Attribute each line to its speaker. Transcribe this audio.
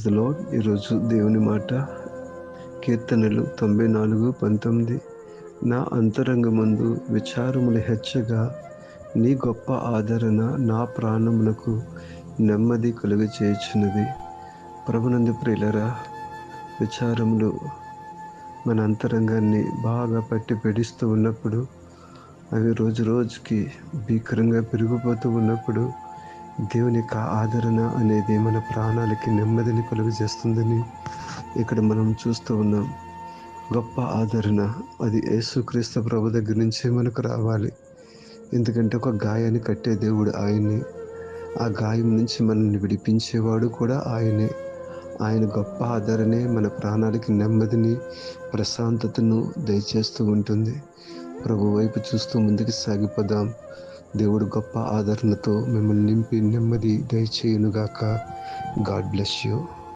Speaker 1: The lord. ఈరోజు దేవుని మాట కీర్తనలు 94:19. నా అంతరంగమందు విచారములు హెచ్చగా నీ గొప్ప ఆదరణ నా ప్రాణమునకు నెమ్మది కలుగచేయుచున్నది. ప్రభునందు ప్రియులరా, విచారములు మన అంతరంగాన్ని బాగా పట్టి పెడిస్తూ ఉన్నప్పుడు, అవి రోజు రోజుకి భీకరంగా పెరిగిపోతూ ఉన్నప్పుడు దేవుని యొక్క ఆదరణ అనేది మన ప్రాణాలకి నెమ్మదిని కలుగజేస్తుందని ఇక్కడ మనం చూస్తూ ఉన్నాం. గొప్ప ఆదరణ అది యేసుక్రీస్తు ప్రభు దగ్గర నుంచే మనకు రావాలి. ఎందుకంటే ఒక గాయాన్ని కట్టే దేవుడు ఆయనే, ఆ గాయం నుంచి మనల్ని విడిపించేవాడు కూడా ఆయనే. ఆయన గొప్ప ఆదరణే మన ప్రాణాలకి నెమ్మదిని, ప్రశాంతతను దయచేస్తూ ఉంటుంది. ప్రభు వైపు చూస్తూ ముందుకు సాగిపోదాం. దేవుడు గొప్ప ఆదరణతో మిమ్మల్ని నింపి నెమ్మది దయచేయునుగాక. God bless you.